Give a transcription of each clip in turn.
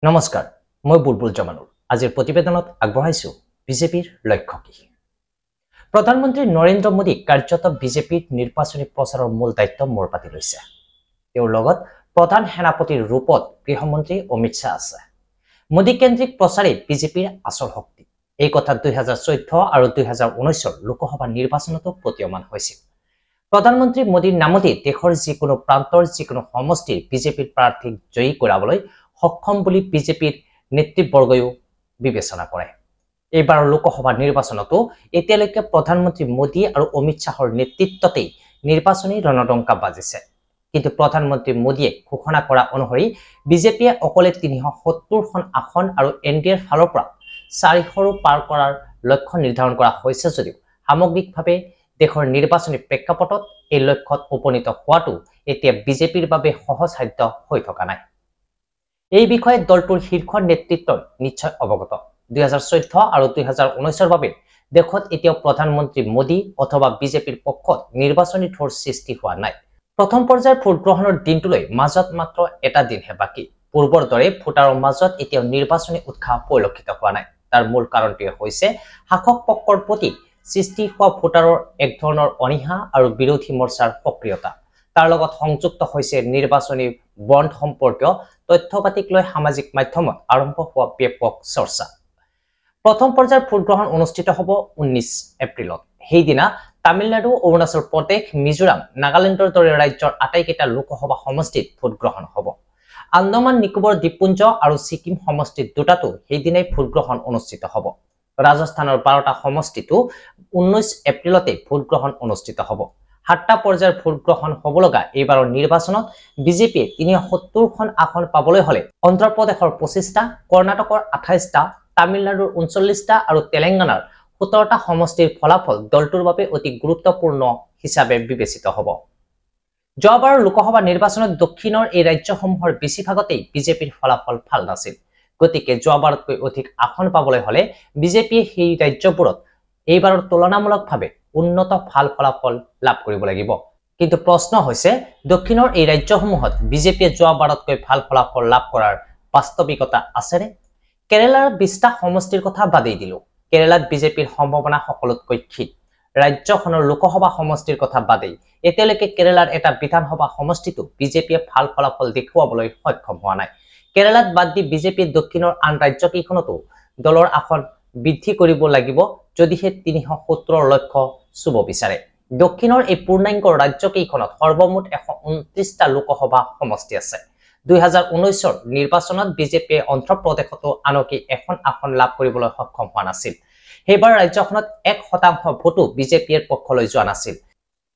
নমস্কাৰ, মই বুলবুল জমানুৰ। আজিৰ প্ৰতিবেদনত আগবঢ়াইছো বিজেপিৰ লক্ষ্য কি। প্ৰধানমন্ত্ৰী নৰেন্দ্ৰ মোদীক কাৰ্যত বিজেপিৰ নিৰ্বাচনী প্ৰচাৰৰ মূল দায়িত্ব মূৰ পাতি লৈছে। তেওঁৰ লগত প্ৰধান সেনাপতিৰ ৰূপত গৃহমন্ত্ৰী অমিত শ্বাহ আছে। মোদী কেন্দ্ৰিক প্ৰচাৰেই বিজেপিৰ আচল শক্তি। এই কথা 2014 আৰু 2019 লোকসভা নিৰ্বাচনতো প্ৰতীয়মান হৈছিল। প্ৰধানমন্ত্ৰী মোদীৰ নামতেই দেশৰ যিকোনো প্ৰান্তৰ যিকোনো সমষ্টিৰ বিজেপিৰ প্ৰাৰ্থীক জয়ী কৰাবলৈ সক্ষম বুলি বিজেপিৰ নেতৃবৰ্গয়ো বিবেচনা কৰে। এইবাৰ লোকসভা নিৰ্বাচনতো এতিয়ালৈকে প্ৰধানমন্ত্ৰী মোদী আৰু অমিত শ্বাহৰ নেতৃত্বতেই নিৰ্বাচনী ৰণডংকা বাজিছে। কিন্তু প্ৰধানমন্ত্ৰী মোদীয়ে ঘোষণা কৰা অনুসৰি বিজেপিয়ে অকলে 370খন আসন আৰু এনডিএৰ ফালৰ পৰা 400ৰো পাৰ কৰাৰ লক্ষ্য নিৰ্ধাৰণ কৰা হৈছে যদিও সামগ্ৰিকভাৱে দেশৰ নিৰ্বাচনী প্ৰেক্ষাপটত এই লক্ষ্যত উপনীত হোৱাটো এতিয়া বিজেপিৰ বাবে সহজসাধ্য হৈ থকা নাই। এই বিষয়ে দলটোৰ শীৰ্ষ নেতৃত্বই নিশ্চয় অৱগত। 2014 আৰু 2019 বাবে দেশত এতিয়াও প্ৰধানমন্ত্ৰী মোদী অথবা বিজেপিৰ পক্ষত নিৰ্বাচনী ঢৌৰ সৃষ্টি হোৱা নাই। প্ৰথম পৰ্যায়ৰ ভোটগ্ৰহণৰ দিনটোলৈ মাজত মাত্ৰ এটা দিনহে বাকী। পূৰ্বৰ দৰে ভোটাৰৰ মাজত এতিয়াও নিৰ্বাচনী উৎসাহ পৰিলক্ষিত হোৱা নাই। তাৰ মূল কাৰণটোৱে হৈছে শাসক পক্ষৰ প্ৰতি সৃষ্টি হোৱা ভোটাৰৰ এক ধৰণৰ অনীহা আৰু বিৰোধী মৰ্চাৰ সক্ৰিয়তা। তাৰ লগত সংযুক্ত হৈছে নিৰ্বাচনী বণ্ড সম্পৰ্কীয় তথ্যপাতিক লৈ সামাজিক মাধ্যমত আৰম্ভ হোৱা ব্যাপক চৰ্চা। প্ৰথম পৰ্যায়ৰ ভোটগ্ৰহণ অনুষ্ঠিত হ'ব 19 এপ্ৰিলত। সেইদিনা তামিলনাডু, অৰুণাচল প্ৰদেশ, মিজোৰাম, নাগালেণ্ডৰ দৰে ৰাজ্যৰ আটাইকেইটা লোকসভা সমষ্টিত ভোটগ্ৰহণ হ'ব। আন্দামান নিকোবৰ দ্বীপপুঞ্জ আৰু ছিকিম সমষ্টিত দুটাতো সেইদিনাই ভোটগ্ৰহণ অনুষ্ঠিত হ'ব। ৰাজস্থানৰ 12টা সমষ্টিতো 19 এপ্ৰিলতে ভোটগ্ৰহণ অনুষ্ঠিত হ'ব। 7টা পৰ্যায়ৰ ভোটগ্ৰহণ হ'ব লগা এইবাৰৰ নিৰ্বাচনত বিজেপিয়ে 370খন আসন পাবলৈ হ'লে অন্ধ্ৰপ্ৰদেশৰ 25টা, কৰ্ণাটকৰ 28টা, তামিলনাডুৰ 39টা আৰু তেলেংগানাৰ 17টা সমষ্টিৰ ফলাফল দলটোৰ বাবে অতি গুৰুত্বপূৰ্ণ হিচাপে বিবেচিত হ'ব। যোৱাবাৰ লোকসভা নিৰ্বাচনত দক্ষিণৰ এই ৰাজ্যসমূহৰ বেছিভাগতেই বিজেপিৰ ফলাফল ভাল নাছিল। গতিকে যোৱাবাৰতকৈ অধিক আসন পাবলৈ হ'লে বিজেপিয়ে সেই ৰাজ্যবোৰত এইবাৰৰ তুলনামূলকভাৱে উন্নত ভাল ফলাফল লাভ কৰিব লাগিব। কিন্তু প্ৰশ্ন হৈছে দক্ষিণৰ এই ৰাজ্যসমূহত বিজেপিয়ে যোৱাবাৰতকৈ ভাল ফলাফল লাভ কৰাৰ বাস্তৱিকতা আছেনে? কেৰালাৰ 20টা সমষ্টিৰ কথা বাদেই দিলো। কেৰালাত বিজেপিৰ সম্ভাৱনা সকলোতকৈ ক্ষীণ। ৰাজ্যখনৰ লোকসভা সমষ্টিৰ কথা বাদেই এতিয়ালৈকে কেৰালাৰ এটা বিধানসভা সমষ্টিতো বিজেপিয়ে ভাল ফলাফল দেখুৱাবলৈ সক্ষম হোৱা নাই। কেৰালাত বাদ দি বিজেপিয়ে দক্ষিণৰ আন ৰাজ্যকেইখনতো দলৰ আসন বৃদ্ধি কৰিব লাগিব যদিহে 370ৰ লক্ষ্য চুব বিচাৰে। দক্ষিণৰ এই পূৰ্ণাংগ ৰাজ্যকেইখনত সৰ্বমুঠ 129টা লোকসভা সমষ্টি আছে। 2019ৰ নিৰ্বাচনত বিজেপিয়ে অন্ধ্ৰপ্ৰদেশতো আনকি এখন আসন লাভ কৰিবলৈ সক্ষম হোৱা নাছিল। সেইবাৰ ৰাজ্যখনত 1% ভোটো বিজেপিৰ পক্ষলৈ যোৱা নাছিল।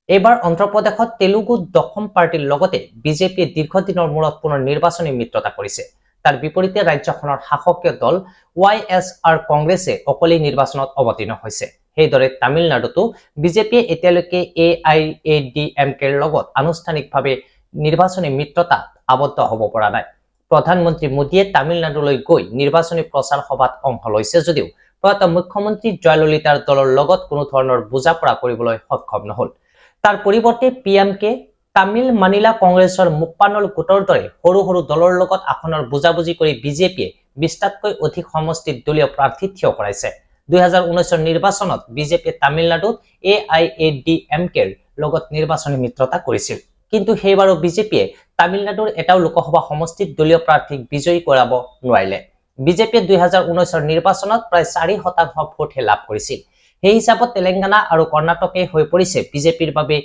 এইবাৰ অন্ধ্ৰপ্ৰদেশত তেলেগু দশম পাৰ্টিৰ লগতে বিজেপিয়ে দীৰ্ঘদিনৰ মূৰত পুনৰ নিৰ্বাচনী মিত্ৰতা কৰিছে। তাৰ বিপৰীতে ৰাজ্যখনৰ শাসকীয় দল YSR কংগ্ৰেছে অকলেই নিৰ্বাচনত অৱতীৰ্ণ হৈছে। সেইদৰে তামিলনাডুতো বিজেপিয়ে এতিয়ালৈকে AIADMKৰ লগত আনুষ্ঠানিকভাৱে নিৰ্বাচনী মিত্ৰতাত আবদ্ধ হ'ব পৰা নাই। প্ৰধানমন্ত্ৰী মোদীয়ে তামিলনাডুলৈ গৈ নিৰ্বাচনী প্ৰচাৰ সভাত অংশ লৈছে যদিও প্ৰয়াত মুখ্যমন্ত্ৰী জয়ললিতাৰ দলৰ লগত কোনো ধৰণৰ বুজাপৰা কৰিবলৈ সক্ষম নহ'ল। তাৰ পৰিৱৰ্তে PMK, তামিল মানিলা কংগ্ৰেছৰ মুপ্পানল গোটৰ দৰে সৰু সৰু দলৰ লগত আসনৰ বুজাবুজি কৰি বিজেপিয়ে 20টাতকৈ অধিক সমষ্টিত দলীয় প্ৰাৰ্থী থিয় কৰাইছে। 2019ৰ নিৰ্বাচনত বিজেপিয়ে তামিলনাডুত AIADMKৰ লগত নিৰ্বাচনী মিত্ৰতা কৰিছিল। কিন্তু সেইবাৰো বিজেপিয়ে তামিলনাডুৰ এটাও লোকসভা সমষ্টিত দলীয় প্ৰাৰ্থীক বিজয়ী কৰাব নোৱাৰিলে। বিজেপিয়ে 2019ৰ নিৰ্বাচনত প্ৰায় 4% ভোটহে লাভ কৰিছিল। সেই হিচাপত তেলেংগানা আৰু কৰ্ণাটকে হৈ পৰিছে বিজেপিৰ বাবে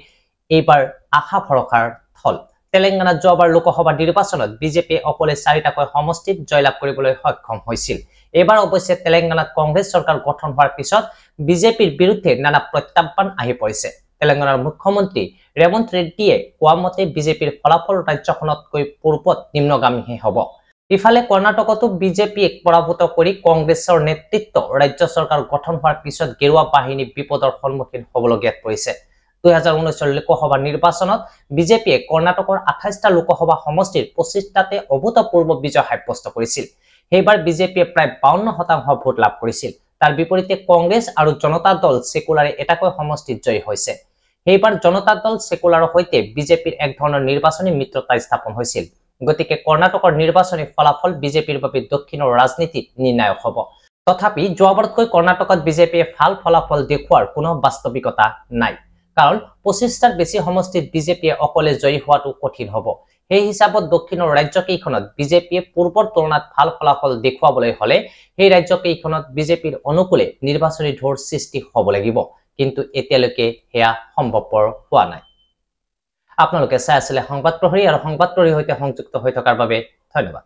এইবাৰ আশা ভৰসাৰ থল। তেলেংগানাত যোৱাবাৰ লোকসভা নিৰ্বাচনত বিজেপিয়ে অকলে 4টাকৈ সমষ্টিত জয়লাভ কৰিবলৈ সক্ষম হৈছিল। এইবাৰ অৱশ্যে তেলেংগানাত কংগ্ৰেছ চৰকাৰ গঠন হোৱাৰ পিছত বিজেপিৰ বিৰুদ্ধে নানা প্ৰত্যাহ্বান আহি পৰিছে। তেলেংগানাৰ মুখ্যমন্ত্ৰী ৰেৱন্ত ৰেড্ডীয়ে কোৱা মতে বিজেপিৰ ফলাফল ৰাজ্যখনতকৈ পূৰ্বত নিম্নগামীহে হ'ব। ইফালে কৰ্ণাটকতো বিজেপিয়ে পৰাভূত কৰি কংগ্ৰেছৰ নেতৃত্ব ৰাজ্য চৰকাৰ গঠন হোৱাৰ পিছত গেৰুৱা বাহিনী বিপদৰ সন্মুখীন হ'বলগীয়াত পৰিছে। 2019ৰ লোকসভা নিৰ্বাচনত বিজেপিয়ে কৰ্ণাটকৰ 28টা লোকসভা সমষ্টিৰ 25টাতে অভূতপূৰ্ব বিজয় সাব্যস্ত কৰিছিল। সেইবাৰ বিজেপিয়ে প্ৰায় 52% ভোট লাভ কৰিছিল। তাৰ বিপৰীতে কংগ্ৰেছ আৰু জনতা দল সেকুলাৰে এটাকৈ সমষ্টিত জয়ী হৈছে। সেইবাৰ জনতা দল সেকুলাৰৰ সৈতে বিজেপিৰ এক ধৰণৰ নিৰ্বাচনী মিত্ৰতা স্থাপন হৈছিল। গতিকে কৰ্ণাটকৰ নিৰ্বাচনী ফলাফল বিজেপিৰ বাবে দক্ষিণৰ ৰাজনীতিত নিৰ্ণায়ক হ'ব। তথাপি যোৱাবাৰতকৈ কৰ্ণাটকত বিজেপিয়ে ভাল ফলাফল দেখুৱাৰ কোনো বাস্তৱিকতা নাই, কাৰণ 25টাৰ বেছি সমষ্টিত বিজেপিয়ে অকলে জয়ী হোৱাটো কঠিন হ'ব। সেই হিচাপত দক্ষিণৰ ৰাজ্যকেইখনত বিজেপিয়ে পূৰ্বৰ তুলনাত ভাল ফলাফল দেখুৱাবলৈ হ'লে সেই ৰাজ্যকেইখনত বিজেপিৰ অনুকূলে নিৰ্বাচনী ঢৌৰ সৃষ্টি হ'ব লাগিব, কিন্তু এতিয়ালৈকে সেয়া সম্ভৱপৰ হোৱা নাই। আপোনালোকে চাই আছিলে সংবাদ প্ৰহৰী আৰু সংবাদ প্ৰহৰীৰ সৈতে সংযুক্ত হৈ থকাৰ বাবে ধন্যবাদ।